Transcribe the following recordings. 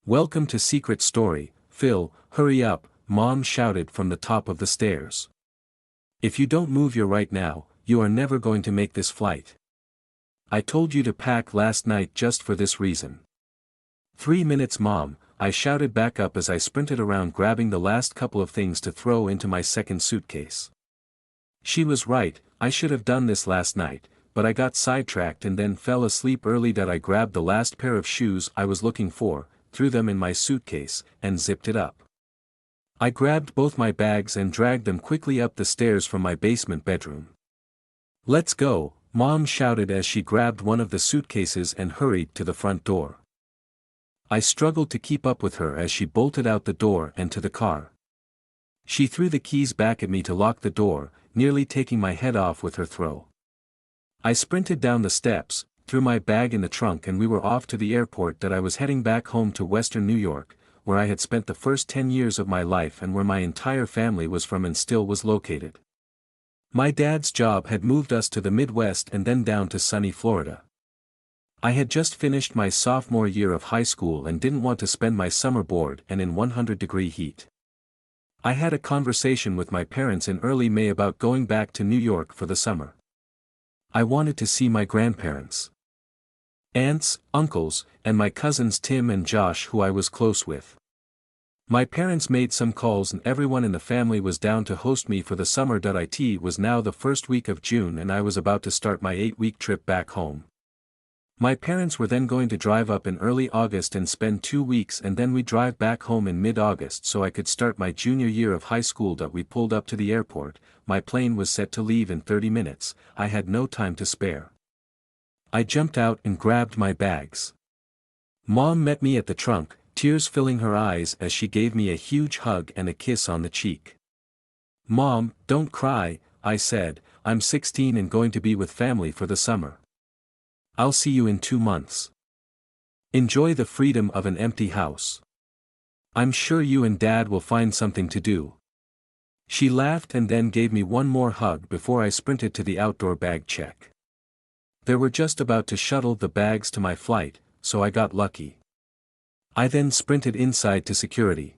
Welcome to Secret Story, Phil, hurry up, Mom shouted from the top of the stairs. If you don't move your right now, you are never going to make this flight. I told you to pack last night just for this reason. 3 minutes, Mom, I shouted back up as I sprinted around grabbing the last couple of things to throw into my second suitcase. She was right, I should have done this last night, but I got sidetracked and then fell asleep early. I grabbed the last pair of shoes I was looking for, threw them in my suitcase, and zipped it up. I grabbed both my bags and dragged them quickly up the stairs from my basement bedroom. Let's go, Mom shouted as she grabbed one of the suitcases and hurried to the front door. I struggled to keep up with her as she bolted out the door and to the car. She threw the keys back at me to lock the door, nearly taking my head off with her throw. I sprinted down the steps, threw my bag in the trunk, and we were off to the airport. I was heading back home to Western New York, where I had spent the first 10 years of my life and where my entire family was from and still was located. My dad's job had moved us to the Midwest and then down to sunny Florida. I had just finished my sophomore year of high school and didn't want to spend my summer bored and in 100-degree heat. I had a conversation with my parents in early May about going back to New York for the summer. I wanted to see my grandparents, aunts, uncles, and my cousins Tim and Josh, who I was close with. My parents made some calls and everyone in the family was down to host me for the summer. It was now the first week of June and I was about to start my 8-week trip back home. My parents were then going to drive up in early August and spend 2 weeks, and then we'd drive back home in mid-August so I could start my junior year of high school. We pulled up to the airport. My plane was set to leave in 30 minutes, I had no time to spare. I jumped out and grabbed my bags. Mom met me at the trunk, tears filling her eyes as she gave me a huge hug and a kiss on the cheek. Mom, don't cry, I said, I'm 16 and going to be with family for the summer. I'll see you in 2 months. Enjoy the freedom of an empty house. I'm sure you and Dad will find something to do. She laughed and then gave me one more hug before I sprinted to the outdoor bag check. They were just about to shuttle the bags to my flight, so I got lucky. I then sprinted inside to security.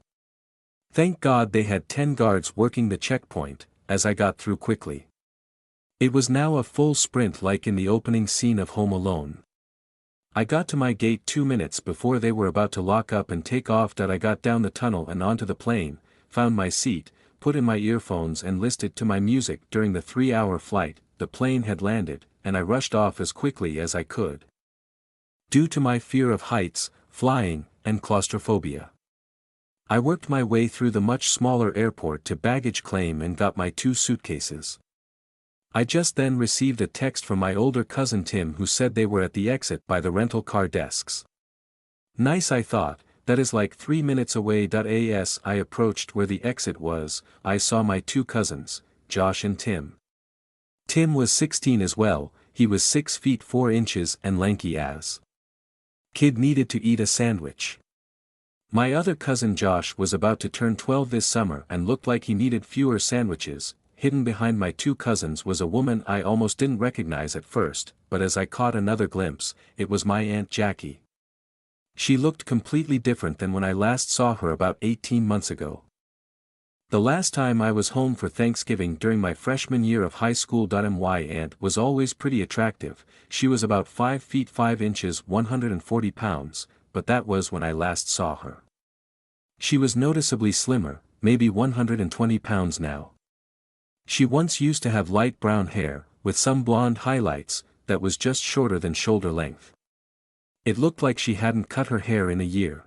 Thank God they had 10 guards working the checkpoint, as I got through quickly. It was now a full sprint like in the opening scene of Home Alone. I got to my gate 2 minutes before they were about to lock up and take off. I got down the tunnel and onto the plane, found my seat, put in my earphones and listened to my music. During the 3-hour flight, the plane had landed, and I rushed off as quickly as I could. Due to my fear of heights, flying, and claustrophobia, I worked my way through the much smaller airport to baggage claim and got my 2 suitcases. I just then received a text from my older cousin Tim, who said they were at the exit by the rental car desks. Nice, I thought, that is like 3 minutes away. As I approached where the exit was, I saw my 2 cousins, Josh and Tim. Tim was 16 as well, he was 6 feet 4 inches and lanky as. Kid needed to eat a sandwich. My other cousin Josh was about to turn 12 this summer and looked like he needed fewer sandwiches. Hidden behind my 2 cousins was a woman I almost didn't recognize at first, but as I caught another glimpse, it was my Aunt Jackie. She looked completely different than when I last saw her about 18 months ago. The last time I was home for Thanksgiving during my freshman year of high school. My aunt was always pretty attractive. She was about 5 feet 5 inches 140 pounds, but that was when I last saw her. She was noticeably slimmer, maybe 120 pounds now. She once used to have light brown hair, with some blonde highlights, that was just shorter than shoulder length. It looked like she hadn't cut her hair in a year.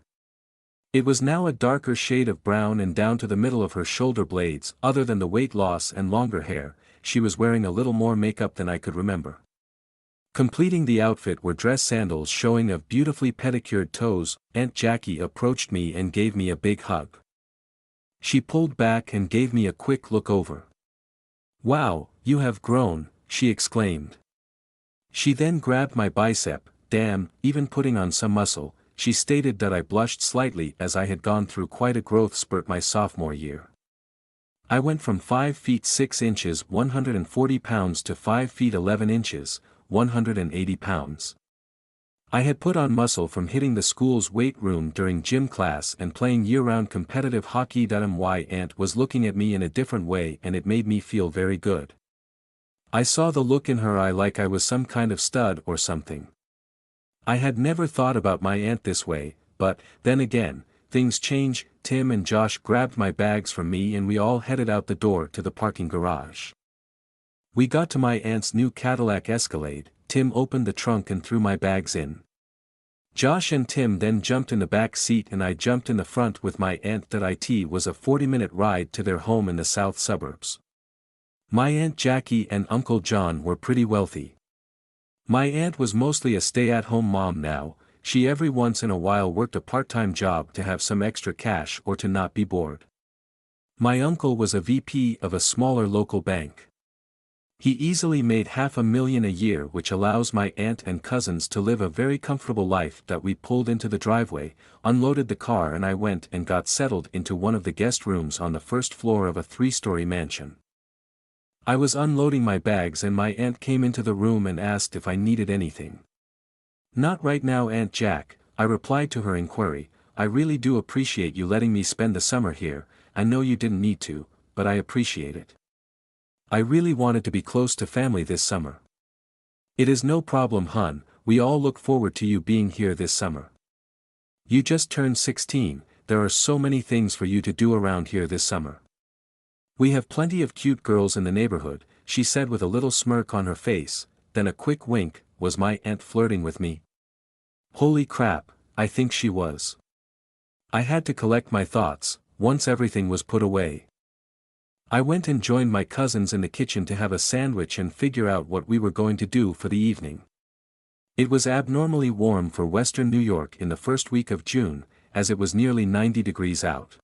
It was now a darker shade of brown and down to the middle of her shoulder blades. Other than the weight loss and longer hair, she was wearing a little more makeup than I could remember. Completing the outfit were dress sandals showing of beautifully pedicured toes. Aunt Jackie approached me and gave me a big hug. She pulled back and gave me a quick look over. "Wow, you have grown," she exclaimed. She then grabbed my bicep. "Damn, even putting on some muscle," she stated. That I blushed slightly as I had gone through quite a growth spurt my sophomore year. I went from 5 feet 6 inches 140 pounds to 5 feet 11 inches, 180 pounds. I had put on muscle from hitting the school's weight room during gym class and playing year-round competitive hockey. My aunt was looking at me in a different way and it made me feel very good. I saw the look in her eye like I was some kind of stud or something. I had never thought about my aunt this way, but, then again, things change. Tim and Josh grabbed my bags from me and we all headed out the door to the parking garage. We got to my aunt's new Cadillac Escalade. Tim opened the trunk and threw my bags in. Josh and Tim then jumped in the back seat and I jumped in the front with my aunt. It was a 40-minute ride to their home in the south suburbs. My Aunt Jackie and Uncle John were pretty wealthy. My aunt was mostly a stay-at-home mom now. She every once in a while worked a part-time job to have some extra cash or to not be bored. My uncle was a VP of a smaller local bank. He easily made $500,000 a year, which allows my aunt and cousins to live a very comfortable life. We pulled into the driveway, unloaded the car and I went and got settled into one of the guest rooms on the first floor of a 3-story mansion. I was unloading my bags and my aunt came into the room and asked if I needed anything. "Not right now, Aunt Jack," I replied to her inquiry. "I really do appreciate you letting me spend the summer here. I know you didn't need to, but I appreciate it. I really wanted to be close to family this summer." "It is no problem, hon, we all look forward to you being here this summer. You just turned 16, there are so many things for you to do around here this summer. We have plenty of cute girls in the neighborhood," she said with a little smirk on her face, then a quick wink. Was my aunt flirting with me? Holy crap, I think she was. I had to collect my thoughts. Once everything was put away, I went and joined my cousins in the kitchen to have a sandwich and figure out what we were going to do for the evening. It was abnormally warm for western New York in the first week of June, as it was nearly 90 degrees out.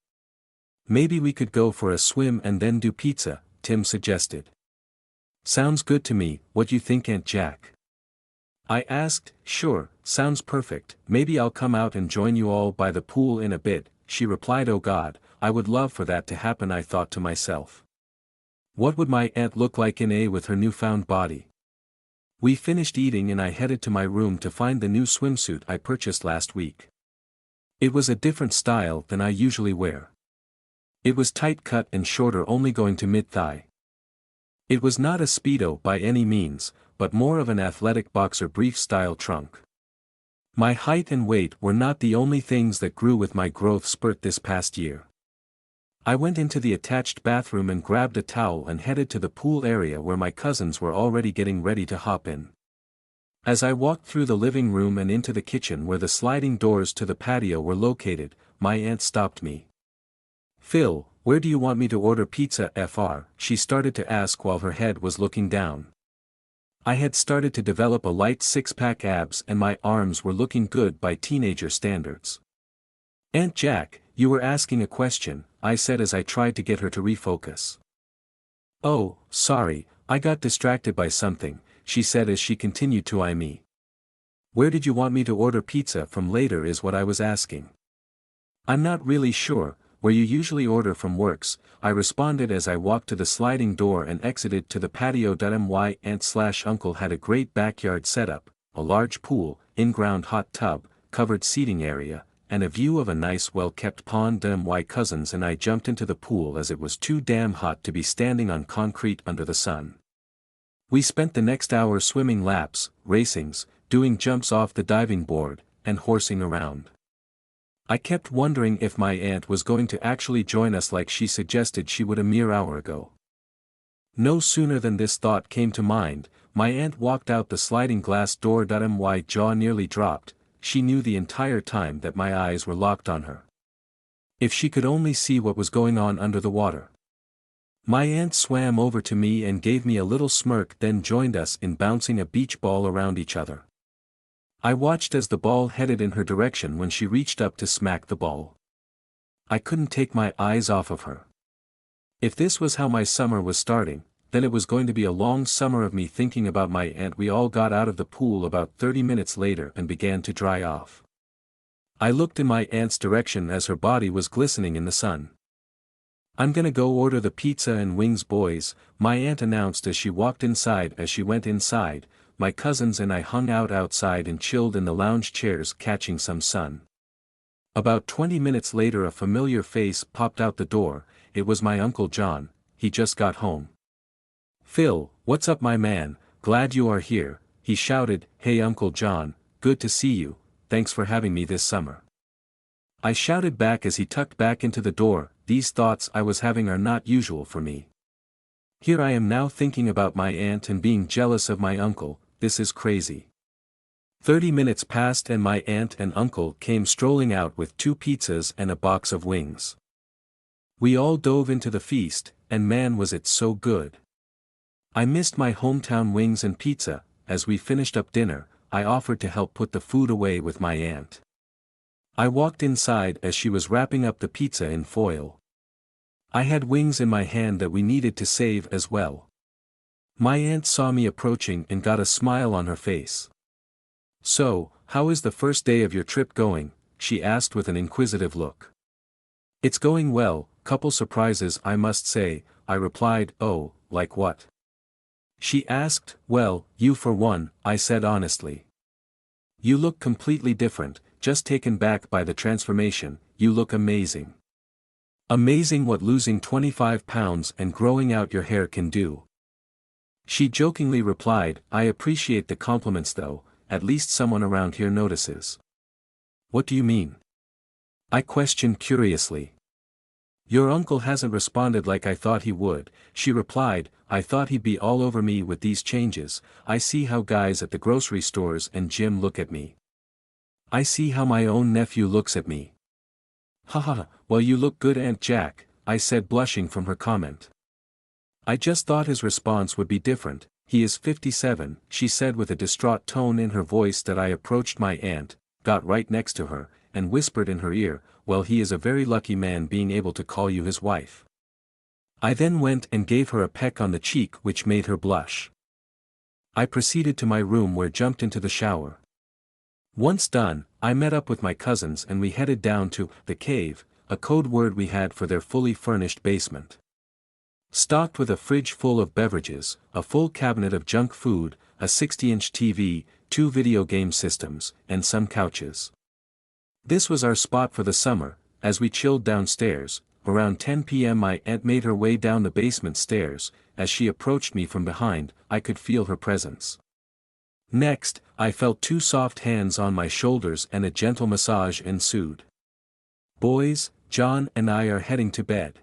"Maybe we could go for a swim and then do pizza," Tim suggested. "Sounds good to me, what you think, Aunt Jack?" I asked. "Sure, sounds perfect, maybe I'll come out and join you all by the pool in a bit," she replied. "Oh God, I would love for that to happen," I thought to myself. What would my aunt look like in with her newfound body? We finished eating and I headed to my room to find the new swimsuit I purchased last week. It was a different style than I usually wear. It was tight cut and shorter, only going to mid-thigh. It was not a Speedo by any means, but more of an athletic boxer brief style trunk. My height and weight were not the only things that grew with my growth spurt this past year. I went into the attached bathroom and grabbed a towel and headed to the pool area where my cousins were already getting ready to hop in. As I walked through the living room and into the kitchen where the sliding doors to the patio were located, my aunt stopped me. "Phil, where do you want me to order pizza, Fr?" she started to ask while her head was looking down. I had started to develop a light six-pack abs and my arms were looking good by teenager standards. "Aunt Jack, you were asking a question," I said as I tried to get her to refocus. "Oh, sorry, I got distracted by something," she said as she continued to eye me. "Where did you want me to order pizza from later is what I was asking." "I'm not really sure, where you usually order from works," I responded as I walked to the sliding door and exited to the patio. My aunt/uncle had a great backyard setup, a large pool, in-ground hot tub, covered seating area, and a view of a nice well-kept pond. My cousins and I jumped into the pool as it was too damn hot to be standing on concrete under the sun. We spent the next hour swimming laps, racings, doing jumps off the diving board, and horsing around. I kept wondering if my aunt was going to actually join us like she suggested she would a mere hour ago. No sooner than this thought came to mind, my aunt walked out the sliding glass door. My jaw nearly dropped. She knew the entire time that my eyes were locked on her. If she could only see what was going on under the water. My aunt swam over to me and gave me a little smirk, then joined us in bouncing a beach ball around each other. I watched as the ball headed in her direction when she reached up to smack the ball. I couldn't take my eyes off of her. If this was how my summer was starting, then it was going to be a long summer of me thinking about my aunt. We all got out of the pool about 30 minutes later and began to dry off. I looked in my aunt's direction as her body was glistening in the sun. "I'm gonna go order the pizza and wings, boys," my aunt announced as she walked inside. As she went inside, my cousins and I hung out outside and chilled in the lounge chairs catching some sun. About 20 minutes later a familiar face popped out the door. It was my Uncle John. He just got home. "Phil, what's up my man, glad you are here," he shouted. "Hey Uncle John, good to see you, thanks for having me this summer." I shouted back as he tucked back into the door. These thoughts I was having are not usual for me. Here I am now thinking about my aunt and being jealous of my uncle. This is crazy. 30 minutes passed and my aunt and uncle came strolling out with 2 pizzas and a box of wings. We all dove into the feast, and man was it so good. I missed my hometown wings and pizza. As we finished up dinner, I offered to help put the food away with my aunt. I walked inside as she was wrapping up the pizza in foil. I had wings in my hand that we needed to save as well. My aunt saw me approaching and got a smile on her face. "So, how is the first day of your trip going?" she asked with an inquisitive look. "It's going well, couple surprises I must say," I replied. "Oh, like what?" She asked. "Well, you for one," I said honestly. "You look completely different, just taken back by the transformation. You look amazing." "Amazing what losing 25 pounds and growing out your hair can do," she jokingly replied. "I appreciate the compliments though, at least someone around here notices." "What do you mean?" I questioned curiously. "Your uncle hasn't responded like I thought he would," she replied. "I thought he'd be all over me with these changes. I see how guys at the grocery stores and gym look at me. I see how my own nephew looks at me." "Haha, well you look good Aunt Jack," I said blushing from her comment. "I just thought his response would be different. He is 57, she said with a distraught tone in her voice. That I approached my aunt, got right next to her, and whispered in her ear, "Well he is a very lucky man being able to call you his wife." I then went and gave her a peck on the cheek which made her blush. I proceeded to my room where jumped into the shower. Once done, I met up with my cousins and we headed down to the cave, a code word we had for their fully furnished basement. Stocked with a fridge full of beverages, a full cabinet of junk food, a 60-inch TV, 2 video game systems, and some couches. This was our spot for the summer. As we chilled downstairs, around 10 p.m. my aunt made her way down the basement stairs. As she approached me from behind, I could feel her presence. Next, I felt 2 soft hands on my shoulders and a gentle massage ensued. "Boys, John and I are heading to bed.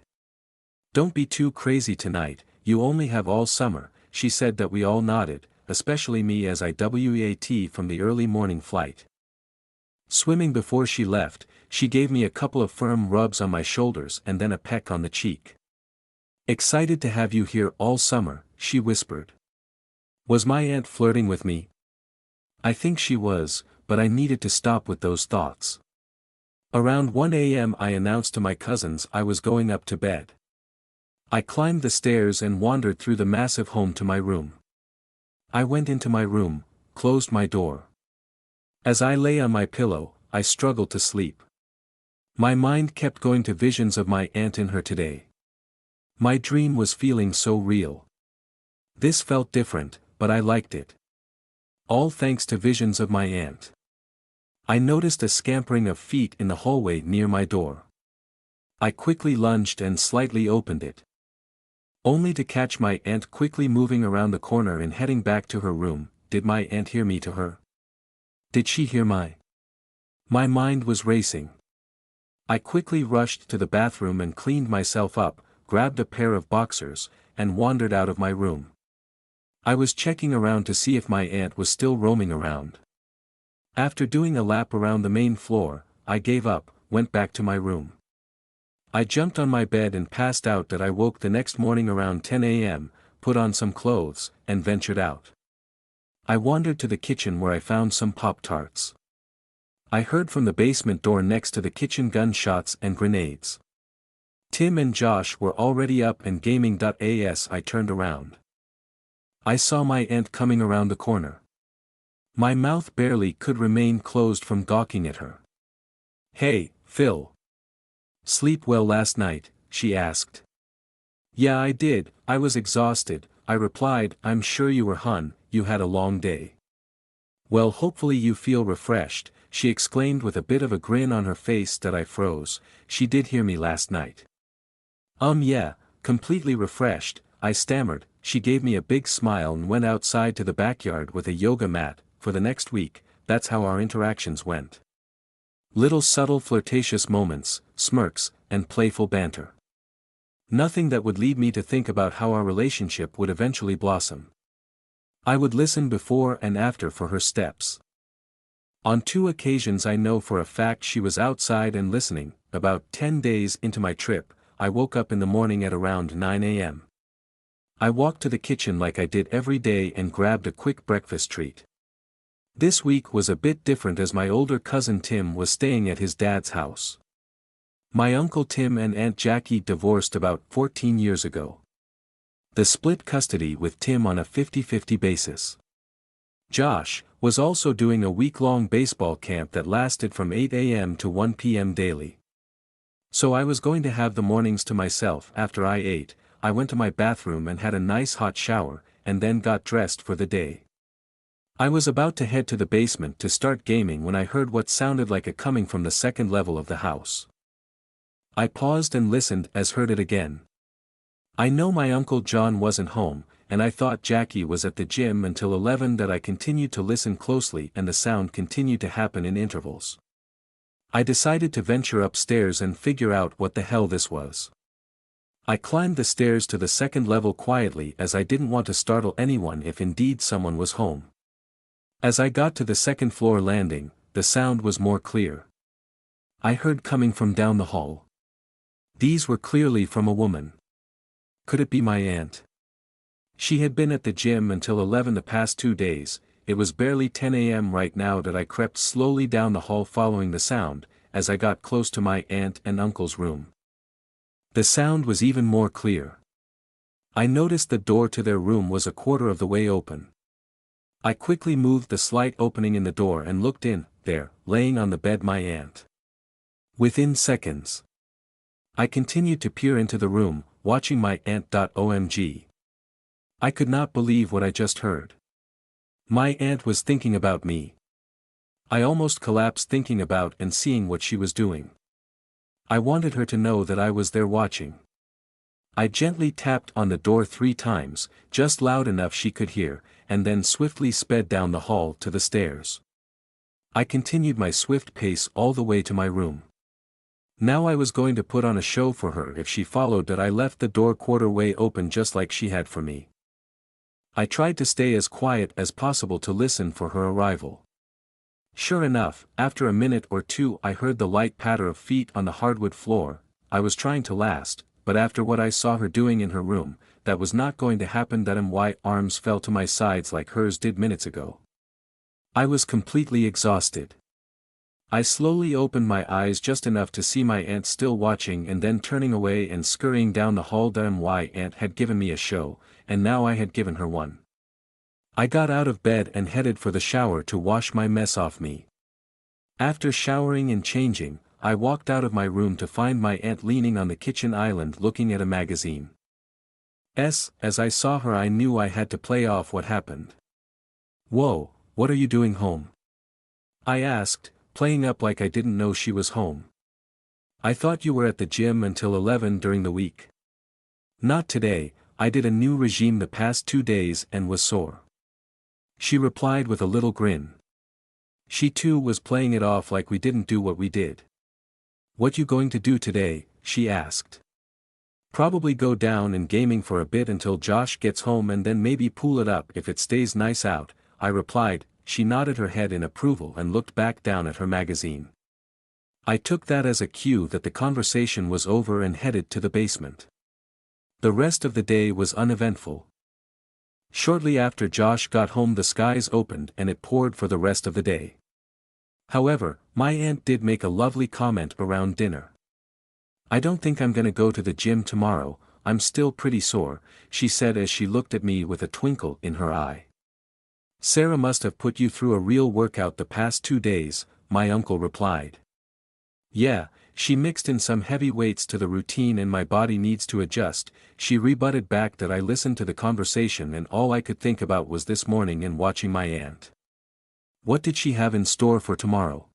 Don't be too crazy tonight, you only have all summer," she said. That we all nodded, especially me as I WAT from the early morning flight. Swimming before she left, she gave me a couple of firm rubs on my shoulders and then a peck on the cheek. "Excited to have you here all summer," she whispered. Was my aunt flirting with me? I think she was, but I needed to stop with those thoughts. Around 1 a.m. I announced to my cousins I was going up to bed. I climbed the stairs and wandered through the massive home to my room. I went into my room, closed my door. As I lay on my pillow, I struggled to sleep. My mind kept going to visions of my aunt and her today. My dream was feeling so real. This felt different, but I liked it. All thanks to visions of my aunt. I noticed a scampering of feet in the hallway near my door. I quickly lunged and slightly opened it. Only to catch my aunt quickly moving around the corner and heading back to her room. Did my aunt hear me to her? Did she hear my? My mind was racing. I quickly rushed to the bathroom and cleaned myself up, grabbed a pair of boxers, and wandered out of my room. I was checking around to see if my aunt was still roaming around. After doing a lap around the main floor, I gave up, went back to my room. I jumped on my bed and passed out. That I woke the next morning around 10 a.m., put on some clothes, and ventured out. I wandered to the kitchen where I found some Pop-Tarts. I heard from the basement door next to the kitchen gunshots and grenades. Tim and Josh were already up and gaming. As I turned around, I saw my aunt coming around the corner. My mouth barely could remain closed from gawking at her. "Hey, Phil. Sleep well last night?" she asked. "Yeah I did, I was exhausted," I replied. I'm sure you were, hun, you had a long day. Well, hopefully you feel refreshed, she exclaimed with a bit of a grin on her face that I froze. She did hear me last night. Yeah, completely refreshed, I stammered. She gave me a big smile and went outside to the backyard with a yoga mat. For the next week, that's how our interactions went. Little subtle flirtatious moments, smirks, and playful banter. Nothing that would lead me to think about how our relationship would eventually blossom. I would listen before and after for her steps. On 2 occasions I know for a fact she was outside and listening. About 10 days into my trip, I woke up in the morning at around 9 a.m. I walked to the kitchen like I did every day and grabbed a quick breakfast treat. This week was a bit different as my older cousin Tim was staying at his dad's house. My Uncle Tim and Aunt Jackie divorced about 14 years ago. They split custody with Tim on a 50-50 basis. Josh was also doing a week-long baseball camp that lasted from 8 a.m. to 1 p.m. daily. So I was going to have the mornings to myself. After I ate, I went to my bathroom and had a nice hot shower, and then got dressed for the day. I was about to head to the basement to start gaming when I heard what sounded like a coming from the second level of the house. I paused and listened as heard it again. I know my Uncle John wasn't home, and I thought Jackie was at the gym until 11. That I continued to listen closely and the sound continued to happen in intervals. I decided to venture upstairs and figure out what the hell this was. I climbed the stairs to the second level quietly as I didn't want to startle anyone if indeed someone was home. As I got to the second floor landing, the sound was more clear. I heard coming from down the hall. These were clearly from a woman. Could it be my aunt? She had been at the gym until 11 the past 2 days. It was barely 10 a.m. right now that I crept slowly down the hall following the sound. As I got close to my aunt and uncle's room, the sound was even more clear. I noticed the door to their room was a quarter of the way open. I quickly moved the slight opening in the door and looked in. There, laying on the bed, my aunt. Within seconds, I continued to peer into the room, watching my aunt. OMG. I could not believe what I just heard. My aunt was thinking about me. I almost collapsed thinking about and seeing what she was doing. I wanted her to know that I was there watching. I gently tapped on the door 3 times, just loud enough she could hear, and then swiftly sped down the hall to the stairs. I continued my swift pace all the way to my room. Now I was going to put on a show for her if she followed. That I left the door quarter way open just like she had for me. I tried to stay as quiet as possible to listen for her arrival. Sure enough, after a minute or two I heard the light patter of feet on the hardwood floor. I was trying to last, but after what I saw her doing in her room, that was not going to happen. That my arms fell to my sides like hers did minutes ago. I was completely exhausted. I slowly opened my eyes just enough to see my aunt still watching and then turning away and scurrying down the hall. My aunt had given me a show, and now I had given her one. I got out of bed and headed for the shower to wash my mess off me. After showering and changing, I walked out of my room to find my aunt leaning on the kitchen island looking at a magazine. As I saw her I knew I had to play off what happened. "Whoa, what are you doing home?" I asked, playing up like I didn't know she was home. "I thought you were at the gym until 11 during the week." "Not today, I did a new regime the past 2 days and was sore," she replied with a little grin. She too was playing it off like we didn't do what we did. "What you going to do today?" she asked. "Probably go down and gaming for a bit until Josh gets home and then maybe pool it up if it stays nice out," I replied. She nodded her head in approval and looked back down at her magazine. I took that as a cue that the conversation was over and headed to the basement. The rest of the day was uneventful. Shortly after Josh got home the skies opened and it poured for the rest of the day. However, my aunt did make a lovely comment around dinner. "I don't think I'm gonna go to the gym tomorrow, I'm still pretty sore," she said as she looked at me with a twinkle in her eye. "Sarah must have put you through a real workout the past 2 days," my uncle replied. "Yeah, She mixed in some heavy weights to the routine and my body needs to adjust. She rebutted back that I listened to the conversation and all I could think about was this morning and watching my aunt. What did she have in store for tomorrow?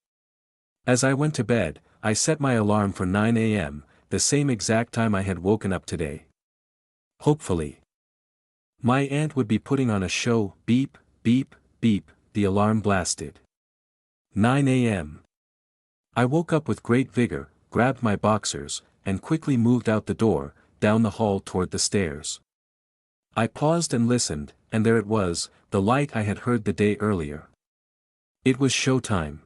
As I went to bed, I set my alarm for 9 a.m., the same exact time I had woken up today. Hopefully. My aunt would be putting on a show. Beep, beep, beep, the alarm blasted. 9 a.m. I woke up with great vigor, grabbed my boxers, and quickly moved out the door, down the hall toward the stairs. I paused and listened, and there it was, the light I had heard the day earlier. It was showtime.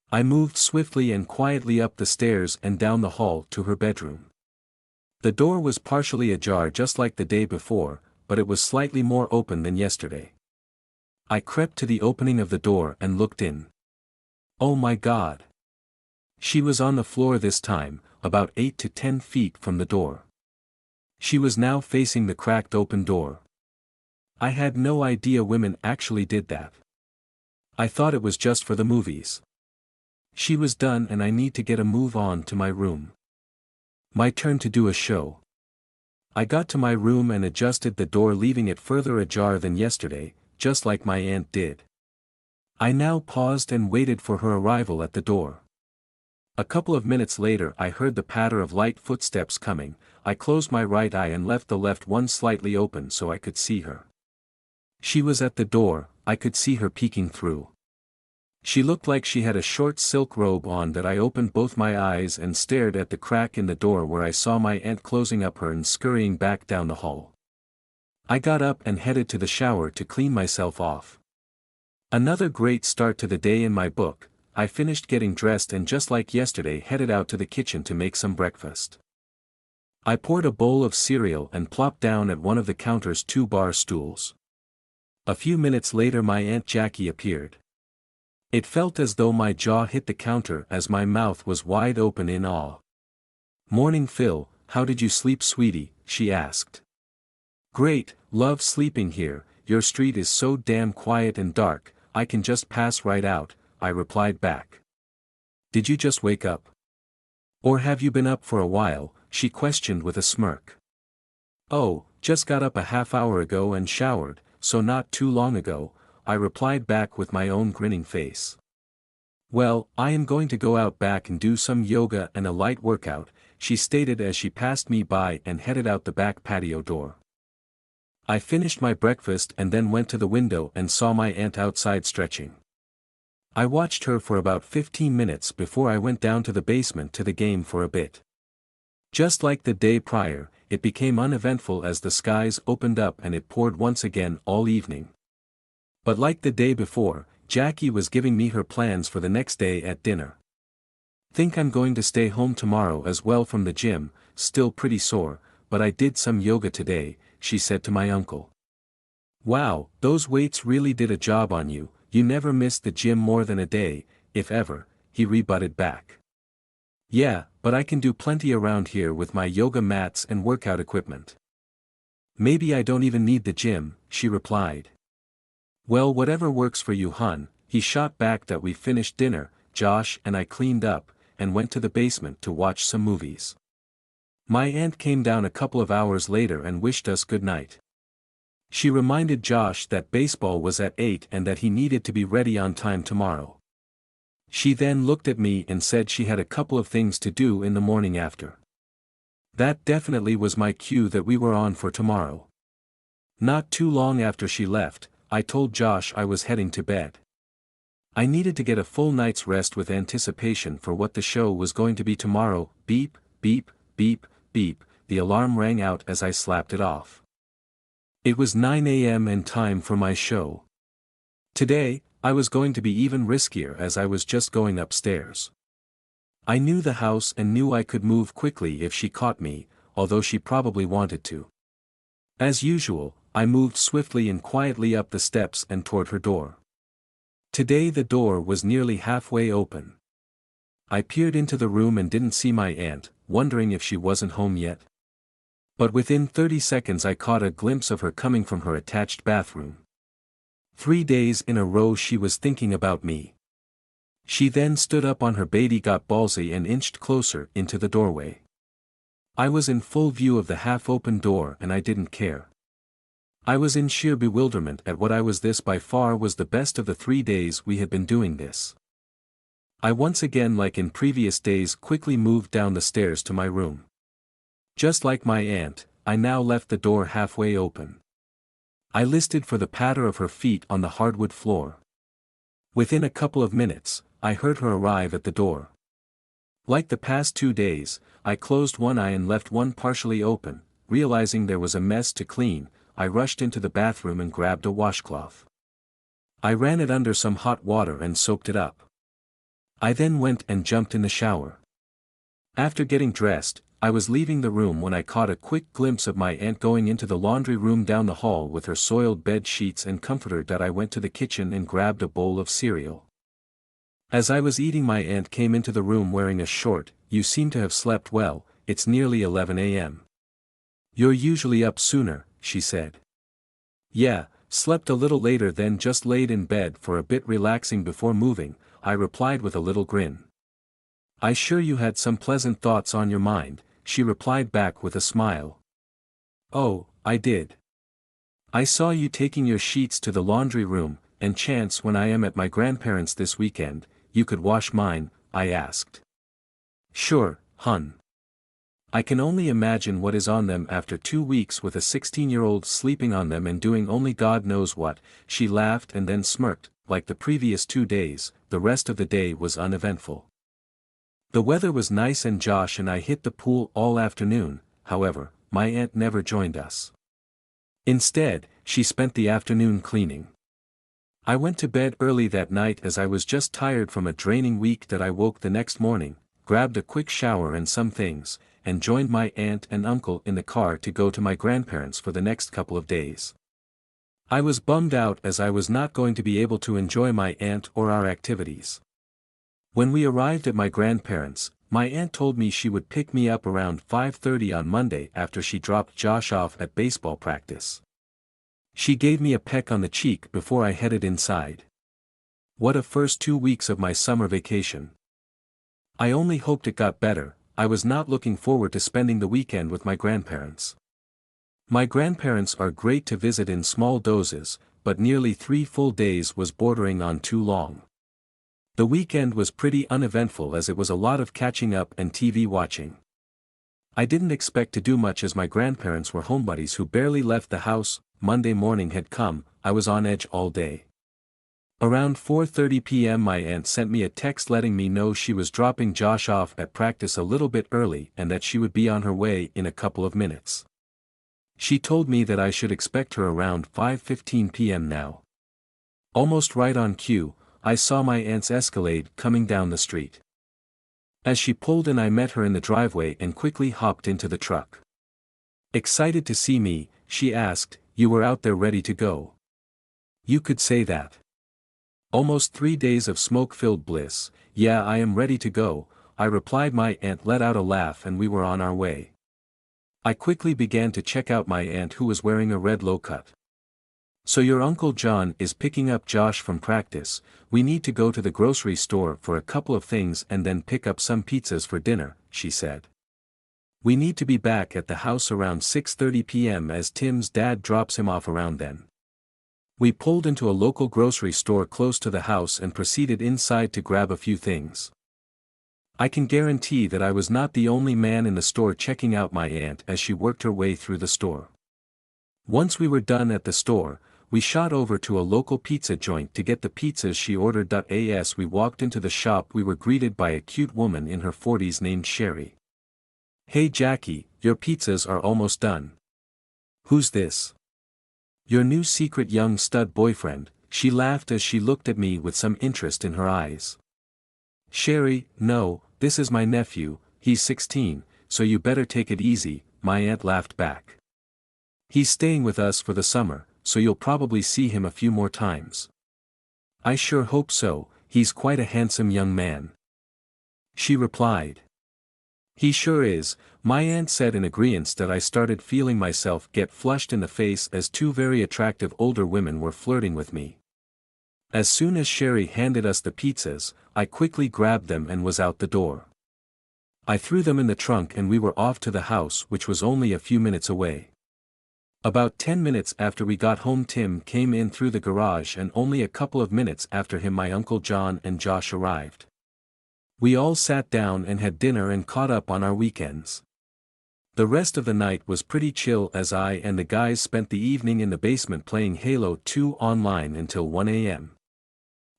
I moved swiftly and quietly up the stairs and down the hall to her bedroom. The door was partially ajar just like the day before, but it was slightly more open than yesterday. I crept to the opening of the door and looked in. Oh my God! She was on the floor this time, about 8 to 10 feet from the door. She was now facing the cracked open door. I had no idea women actually did that. I thought it was just for the movies. She was done and I need to get a move on to my room. My turn to do a show. I got to my room and adjusted the door, leaving it further ajar than yesterday, just like my aunt did. I now paused and waited for her arrival at the door. A couple of minutes later I heard the patter of light footsteps coming. I closed my right eye and left the left one slightly open so I could see her. She was at the door, I could see her peeking through. She looked like she had a short silk robe on. That I opened both my eyes and stared at the crack in the door where I saw my aunt closing up her and scurrying back down the hall. I got up and headed to the shower to clean myself off. Another great start to the day in my book. I finished getting dressed and just like yesterday headed out to the kitchen to make some breakfast. I poured a bowl of cereal and plopped down at one of the counter's 2 bar stools. A few minutes later my Aunt Jackie appeared. It felt as though my jaw hit the counter as my mouth was wide open in awe. "Morning Phil, how did you sleep sweetie?" she asked. "Great, love sleeping here, your street is so damn quiet and dark, I can just pass right out," I replied back. "Did you just wake up? Or have you been up for a while?" she questioned with a smirk. "Oh, just got up a half hour ago and showered, so not too long ago," I replied back with my own grinning face. "Well, I am going to go out back and do some yoga and a light workout," she stated as she passed me by and headed out the back patio door. I finished my breakfast and then went to the window and saw my aunt outside stretching. I watched her for about 15 minutes before I went down to the basement to the game for a bit. Just like the day prior, it became uneventful as the skies opened up and it poured once again all evening. But like the day before, Jackie was giving me her plans for the next day at dinner. "Think I'm going to stay home tomorrow as well from the gym, still pretty sore, but I did some yoga today," she said to my uncle. "Wow, those weights really did a job on you, you never missed the gym more than a day, if ever," he rebutted back. "Yeah, but I can do plenty around here with my yoga mats and workout equipment. Maybe I don't even need the gym," she replied. "Well, whatever works for you, hun," he shot back. That we finished dinner, Josh and I cleaned up, and went to the basement to watch some movies. My aunt came down a couple of hours later and wished us good night. She reminded Josh that baseball was at 8 and that he needed to be ready on time tomorrow. She then looked at me and said she had a couple of things to do in the morning after. That definitely was my cue that we were on for tomorrow. Not too long after she left, I told Josh I was heading to bed. I needed to get a full night's rest with anticipation for what the show was going to be tomorrow. Beep, beep, beep, beep, the alarm rang out as I slapped it off. It was 9 a.m. and time for my show. Today, I was going to be even riskier as I was just going upstairs. I knew the house and knew I could move quickly if she caught me, although she probably wanted to. As usual, I moved swiftly and quietly up the steps and toward her door. Today the door was nearly halfway open. I peered into the room and didn't see my aunt, wondering if she wasn't home yet. But within 30 seconds I caught a glimpse of her coming from her attached bathroom. 3 days in a row she was thinking about me. She then stood up on her baby got ballsy and inched closer into the doorway. I was in full view of the half-open door and I didn't care. I was in sheer bewilderment at what I was. This by far was the best of the 3 days we had been doing this. I once again, like in previous days, quickly moved down the stairs to my room. Just like my aunt, I now left the door halfway open. I listened for the patter of her feet on the hardwood floor. Within a couple of minutes, I heard her arrive at the door. Like the past 2 days, I closed one eye and left one partially open. Realizing there was a mess to clean, I rushed into the bathroom and grabbed a washcloth. I ran it under some hot water and soaked it up. I then went and jumped in the shower. After getting dressed, I was leaving the room when I caught a quick glimpse of my aunt going into the laundry room down the hall with her soiled bed sheets and comforter. I went to the kitchen and grabbed a bowl of cereal. As I was eating, my aunt came into the room wearing a short, "You seem to have slept well, it's nearly 11 a.m. You're usually up sooner," she said. "Yeah, slept a little later then, just laid in bed for a bit relaxing before moving," I replied with a little grin. "I sure you had some pleasant thoughts on your mind," she replied back with a smile. "Oh, I did. I saw you taking your sheets to the laundry room, and chance when I am at my grandparents' this weekend, you could wash mine," I asked. "Sure, hun. I can only imagine what is on them after 2 weeks with a 16-year-old sleeping on them and doing only God knows what," she laughed and then smirked. Like the previous 2 days, the rest of the day was uneventful. The weather was nice and Josh and I hit the pool all afternoon. However, my aunt never joined us. Instead, she spent the afternoon cleaning. I went to bed early that night as I was just tired from a draining week. I woke the next morning, grabbed a quick shower and some things, and joined my aunt and uncle in the car to go to my grandparents for the next couple of days. I was bummed out as I was not going to be able to enjoy my aunt or our activities. When we arrived at my grandparents', my aunt told me she would pick me up around 5:30 on Monday after she dropped Josh off at baseball practice. She gave me a peck on the cheek before I headed inside. What a first 2 weeks of my summer vacation. I only hoped it got better. I was not looking forward to spending the weekend with my grandparents. My grandparents are great to visit in small doses, but nearly 3 full days was bordering on too long. The weekend was pretty uneventful as it was a lot of catching up and TV watching. I didn't expect to do much as my grandparents were homebodies who barely left the house. Monday morning had come, I was on edge all day. Around 4:30 p.m. my aunt sent me a text letting me know she was dropping Josh off at practice a little bit early and that she would be on her way in a couple of minutes. She told me that I should expect her around 5:15 p.m. now. Almost right on cue, I saw my aunt's Escalade coming down the street. As she pulled in, I met her in the driveway and quickly hopped into the truck. Excited to see me, she asked, "You were out there ready to go?" "You could say that. Almost 3 days of smoke-filled bliss. Yeah, I am ready to go," I replied. My aunt let out a laugh and we were on our way. I quickly began to check out my aunt, who was wearing a red low-cut. "So your Uncle John is picking up Josh from practice. We need to go to the grocery store for a couple of things and then pick up some pizzas for dinner," she said. "We need to be back at the house around 6:30 p.m. as Tim's dad drops him off around then." We pulled into a local grocery store close to the house and proceeded inside to grab a few things. I can guarantee that I was not the only man in the store checking out my aunt as she worked her way through the store. Once we were done at the store, we shot over to a local pizza joint to get the pizzas she ordered. As we walked into the shop, we were greeted by a cute woman in her 40s named Sherry. "Hey Jackie, your pizzas are almost done." "Who's this?" "Your new secret young stud boyfriend," she laughed as she looked at me with some interest in her eyes. "Sherry, no, this is my nephew, he's 16, so you better take it easy," my aunt laughed back. "He's staying with us for the summer, so you'll probably see him a few more times." "I sure hope so, he's quite a handsome young man," she replied. "He sure is," my aunt said in agreement. I started feeling myself get flushed in the face as 2 very attractive older women were flirting with me. As soon as Sherry handed us the pizzas, I quickly grabbed them and was out the door. I threw them in the trunk and we were off to the house, which was only a few minutes away. About 10 minutes after we got home, Tim came in through the garage, and only a couple of minutes after him my Uncle John and Josh arrived. We all sat down and had dinner and caught up on our weekends. The rest of the night was pretty chill as I and the guys spent the evening in the basement playing Halo 2 online until 1 a.m.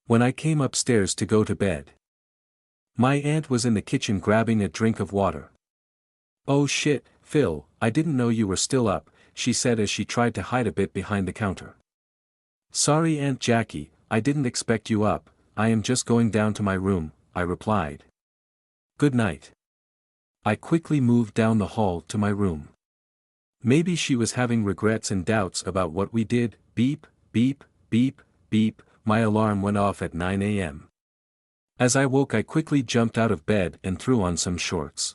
When I came upstairs to go to bed, my aunt was in the kitchen grabbing a drink of water. "Oh shit, Phil, I didn't know you were still up," she said as she tried to hide a bit behind the counter. "Sorry Aunt Jackie, I didn't expect you up, I am just going down to my room," I replied. "Good night." I quickly moved down the hall to my room. Maybe she was having regrets and doubts about what we did. Beep, beep, beep, beep, my alarm went off at 9 a.m. As I woke, I quickly jumped out of bed and threw on some shorts.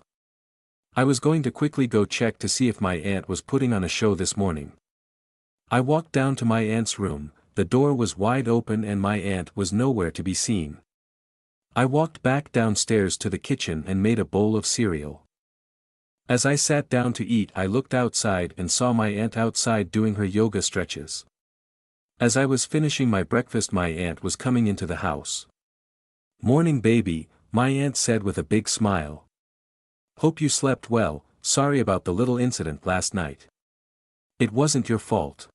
I was going to quickly go check to see if my aunt was putting on a show this morning. I walked down to my aunt's room, the door was wide open and my aunt was nowhere to be seen. I walked back downstairs to the kitchen and made a bowl of cereal. As I sat down to eat, I looked outside and saw my aunt outside doing her yoga stretches. As I was finishing my breakfast, my aunt was coming into the house. "Morning baby," my aunt said with a big smile. "Hope you slept well, sorry about the little incident last night. It wasn't your fault."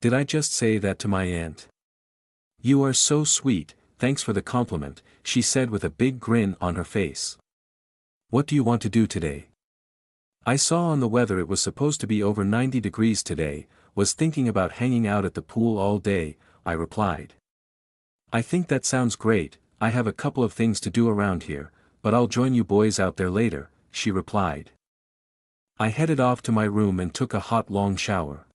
Did I just say that to my aunt? "You are so sweet, thanks for the compliment," she said with a big grin on her face. "What do you want to do today?" "I saw on the weather it was supposed to be over 90 degrees today, was thinking about hanging out at the pool all day," I replied. "I think that sounds great, I have a couple of things to do around here, but I'll join you boys out there later," she replied. I headed off to my room and took a hot long shower.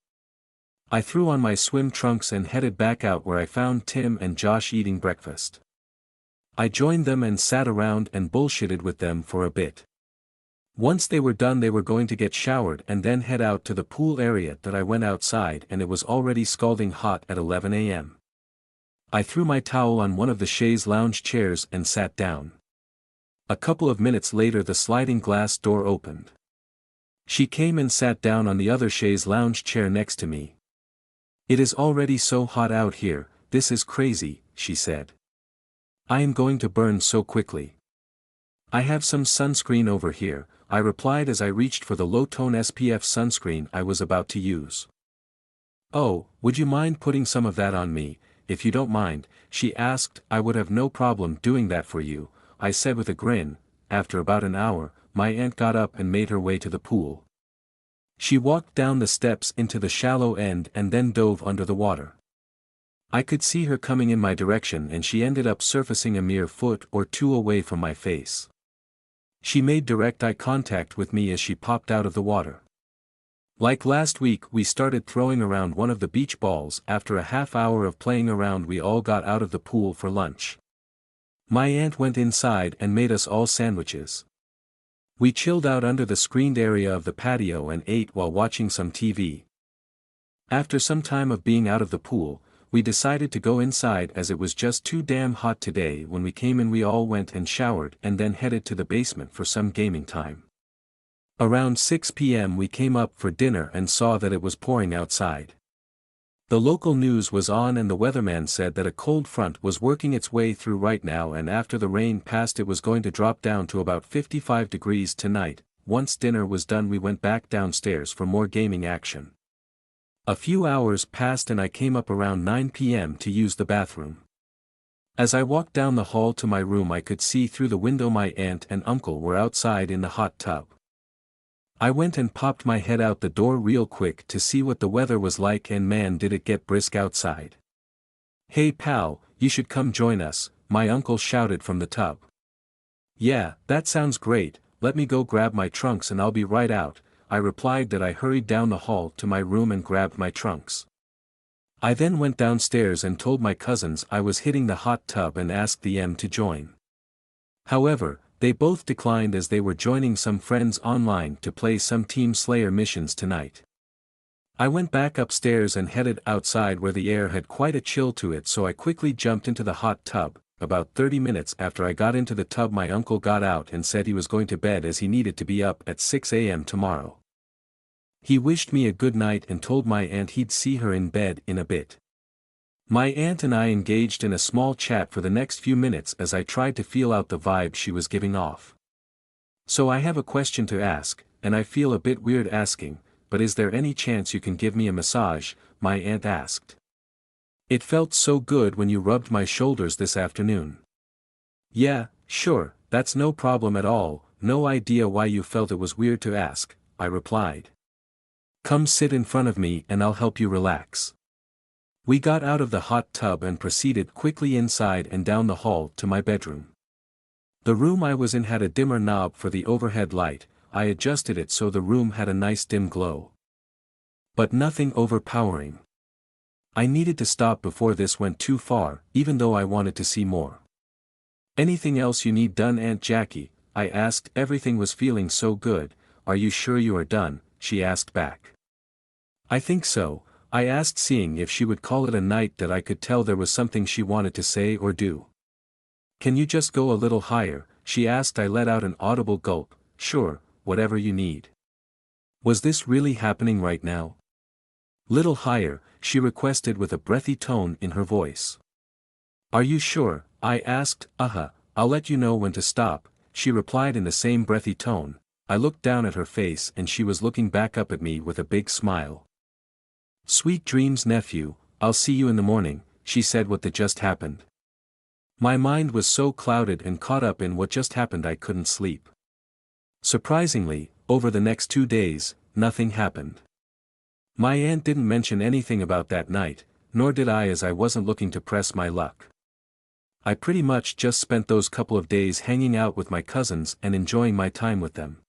I threw on my swim trunks and headed back out, where I found Tim and Josh eating breakfast. I joined them and sat around and bullshitted with them for a bit. Once they were done, they were going to get showered and then head out to the pool area. That I went outside and it was already scalding hot at 11 a.m. I threw my towel on one of the chaise lounge chairs and sat down. A couple of minutes later the sliding glass door opened. She came and sat down on the other chaise lounge chair next to me. "It is already so hot out here, this is crazy," she said. "I am going to burn so quickly." "I have some sunscreen over here," I replied as I reached for the low-tone SPF sunscreen I was about to use. "Oh, would you mind putting some of that on me, if you don't mind?" she asked. "I would have no problem doing that for you," I said with a grin. After about an hour, my aunt got up and made her way to the pool. She walked down the steps into the shallow end and then dove under the water. I could see her coming in my direction and she ended up surfacing a mere foot or two away from my face. She made direct eye contact with me as she popped out of the water. Like last week, we started throwing around one of the beach balls. After a half hour of playing around, we all got out of the pool for lunch. My aunt went inside and made us all sandwiches. We chilled out under the screened area of the patio and ate while watching some TV. After some time of being out of the pool, we decided to go inside as it was just too damn hot today. When we came in, we all went and showered and then headed to the basement for some gaming time. Around 6 p.m. we came up for dinner and saw that it was pouring outside. The local news was on and the weatherman said that a cold front was working its way through right now, and after the rain passed it was going to drop down to about 55 degrees tonight. Once dinner was done, we went back downstairs for more gaming action. A few hours passed and I came up around 9 p.m. to use the bathroom. As I walked down the hall to my room, I could see through the window my aunt and uncle were outside in the hot tub. I went and popped my head out the door real quick to see what the weather was like, and man did it get brisk outside. "Hey pal, you should come join us," my uncle shouted from the tub. "Yeah, that sounds great, let me go grab my trunks and I'll be right out," I replied. That I hurried down the hall to my room and grabbed my trunks. I then went downstairs and told my cousins I was hitting the hot tub and asked them to join. However, they both declined as they were joining some friends online to play some Team Slayer missions tonight. I went back upstairs and headed outside where the air had quite a chill to it, so I quickly jumped into the hot tub. About 30 minutes after I got into the tub, my uncle got out and said he was going to bed as he needed to be up at 6 a.m. tomorrow. He wished me a good night and told my aunt he'd see her in bed in a bit. My aunt and I engaged in a small chat for the next few minutes as I tried to feel out the vibe she was giving off. "So I have a question to ask, and I feel a bit weird asking, but is there any chance you can give me a massage?" my aunt asked. "It felt so good when you rubbed my shoulders this afternoon." "Yeah, sure, that's no problem at all, no idea why you felt it was weird to ask," I replied. "Come sit in front of me and I'll help you relax." We got out of the hot tub and proceeded quickly inside and down the hall to my bedroom. The room I was in had a dimmer knob for the overhead light. I adjusted it so the room had a nice dim glow. But nothing overpowering. I needed to stop before this went too far, even though I wanted to see more. "Anything else you need done, Aunt Jackie?" I asked. "Everything was feeling so good." "Are you sure you are done?" she asked back. "I think so," I asked, seeing if she would call it a night that I could tell there was something she wanted to say or do. "Can you just go a little higher?" she asked. I let out an audible gulp. "Sure, whatever you need." Was this really happening right now? "Little higher," she requested with a breathy tone in her voice. "Are you sure?" I asked. I'll let you know when to stop," she replied in the same breathy tone. I looked down at her face and she was looking back up at me with a big smile. "Sweet dreams, nephew, I'll see you in the morning," she said. What just happened? My mind was so clouded and caught up in what just happened I couldn't sleep. Surprisingly, over the next 2 days, nothing happened. My aunt didn't mention anything about that night, nor did I, as I wasn't looking to press my luck. I pretty much just spent those couple of days hanging out with my cousins and enjoying my time with them.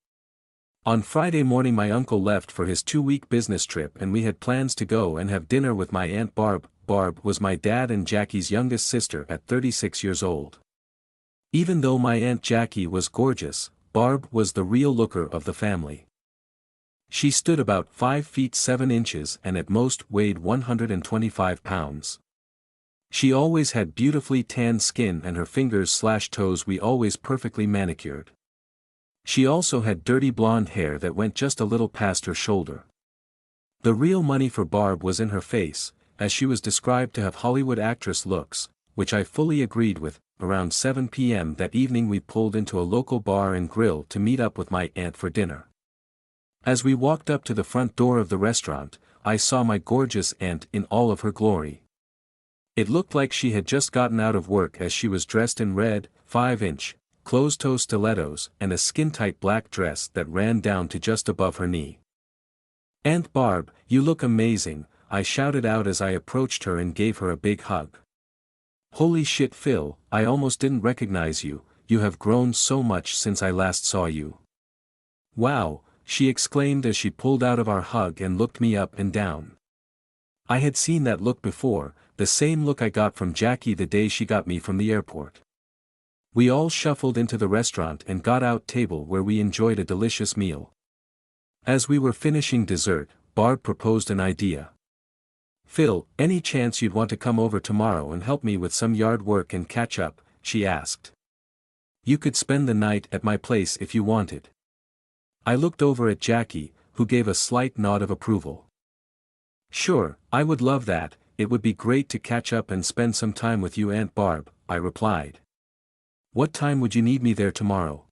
On Friday morning my uncle left for his 2-week business trip and we had plans to go and have dinner with my Aunt Barb. Barb was my dad and Jackie's youngest sister at 36 years old. Even though my Aunt Jackie was gorgeous, Barb was the real looker of the family. She stood about 5 feet 7 inches and at most weighed 125 pounds. She always had beautifully tanned skin and her fingers/toes we always perfectly manicured. She also had dirty blonde hair that went just a little past her shoulder. The real money for Barb was in her face, as she was described to have Hollywood actress looks, which I fully agreed with. Around 7 p.m. that evening we pulled into a local bar and grill to meet up with my aunt for dinner. As we walked up to the front door of the restaurant, I saw my gorgeous aunt in all of her glory. It looked like she had just gotten out of work as she was dressed in red, 5-inch, closed-toe stilettos and a skin-tight black dress that ran down to just above her knee. "Aunt Barb, you look amazing," I shouted out as I approached her and gave her a big hug. "Holy shit, Phil, I almost didn't recognize you. You have grown so much since I last saw you." "Wow," she exclaimed as she pulled out of our hug and looked me up and down. I had seen that look before, the same look I got from Jackie the day she got me from the airport. We all shuffled into the restaurant and got out table where we enjoyed a delicious meal. As we were finishing dessert, Barb proposed an idea. "Phil, any chance you'd want to come over tomorrow and help me with some yard work and catch up?" she asked. "You could spend the night at my place if you wanted." I looked over at Jackie, who gave a slight nod of approval. "Sure, I would love that. It would be great to catch up and spend some time with you, Aunt Barb," I replied. "What time would you need me there tomorrow?"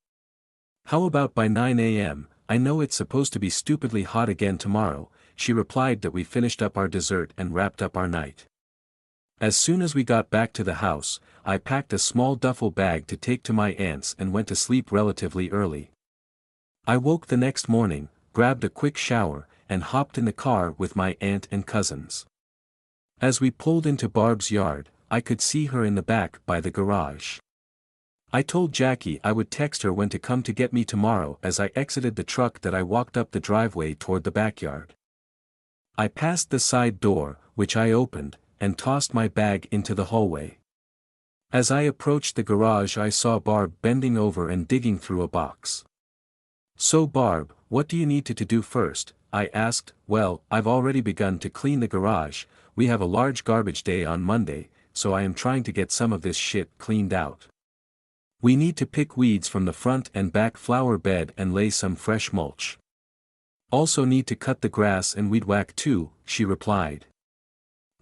"How about by 9 a.m., I know it's supposed to be stupidly hot again tomorrow," she replied. That we finished up our dessert and wrapped up our night. As soon as we got back to the house, I packed a small duffel bag to take to my aunt's and went to sleep relatively early. I woke the next morning, grabbed a quick shower, and hopped in the car with my aunt and cousins. As we pulled into Barb's yard, I could see her in the back by the garage. I told Jackie I would text her when to come to get me tomorrow. As I exited the truck that I walked up the driveway toward the backyard. I passed the side door, which I opened, and tossed my bag into the hallway. As I approached the garage I saw Barb bending over and digging through a box. "So Barb, "What do you need to do first?" I asked. "Well, I've already begun to clean the garage. We have a large garbage day on Monday, so I am trying to get some of this shit cleaned out. We need to pick weeds from the front and back flower bed and lay some fresh mulch. Also need to cut the grass and weed whack too," she replied.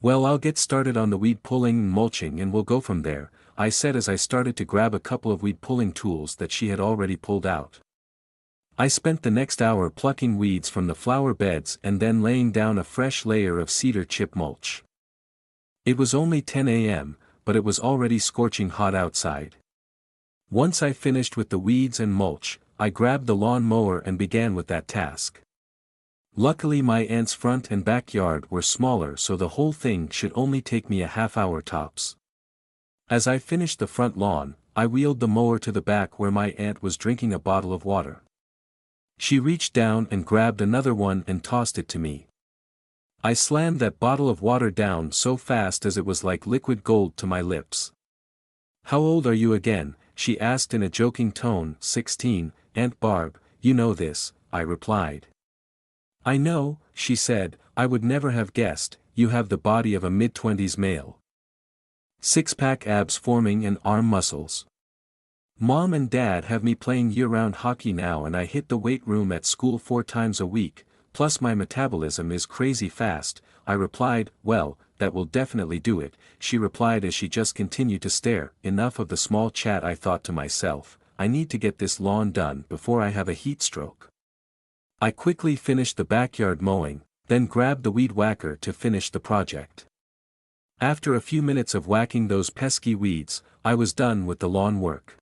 "Well, I'll get started on the weed pulling and mulching and we'll go from there," I said as I started to grab a couple of weed pulling tools that she had already pulled out. I spent the next hour plucking weeds from the flower beds and then laying down a fresh layer of cedar chip mulch. It was only 10 a.m., but it was already scorching hot outside. Once I finished with the weeds and mulch, I grabbed the lawn mower and began with that task. Luckily my aunt's front and backyard were smaller, so the whole thing should only take me a half-hour tops. As I finished the front lawn, I wheeled the mower to the back where my aunt was drinking a bottle of water. She reached down and grabbed another one and tossed it to me. I slammed that bottle of water down so fast as it was like liquid gold to my lips. "How old are you again?" she asked in a joking tone. 16, Aunt Barb, you know this," I replied. "I know," she said, "I would never have guessed, you have the body of a mid-20s male. Six-pack abs forming and arm muscles. Mom and Dad have me playing year-round hockey now and I hit the weight room at school 4 times a week, plus my metabolism is crazy fast," I replied. "Well, that will definitely do it," she replied as she just continued to stare. Enough of the small chat, I thought to myself, I need to get this lawn done before I have a heat stroke. I quickly finished the backyard mowing, then grabbed the weed whacker to finish the project. After a few minutes of whacking those pesky weeds, I was done with the lawn work.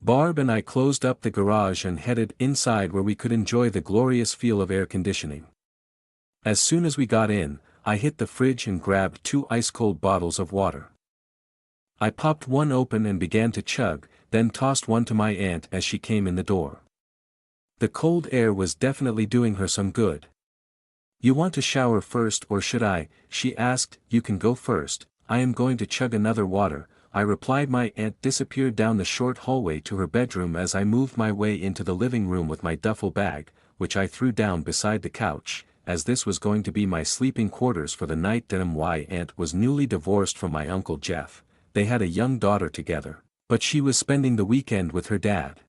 Barb and I closed up the garage and headed inside where we could enjoy the glorious feel of air conditioning. As soon as we got in, I hit the fridge and grabbed 2 ice-cold bottles of water. I popped one open and began to chug, then tossed one to my aunt as she came in the door. The cold air was definitely doing her some good. "You want to shower first or should I?" she asked. "You can go first, I am going to chug another water," I replied. My aunt disappeared down the short hallway to her bedroom as I moved my way into the living room with my duffel bag, which I threw down beside the couch, as this was going to be my sleeping quarters for the night. My aunt was newly divorced from my Uncle Jeff. They had a young daughter together, but she was spending the weekend with her dad.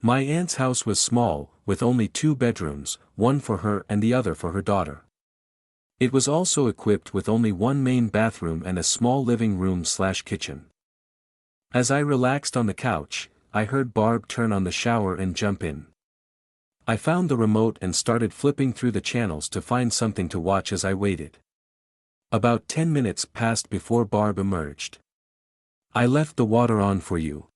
My aunt's house was small, with only 2 bedrooms, one for her and the other for her daughter. It was also equipped with only one main bathroom and a small living room/kitchen. As I relaxed on the couch, I heard Barb turn on the shower and jump in. I found the remote and started flipping through the channels to find something to watch as I waited. About 10 minutes passed before Barb emerged. "I left the water on for you,"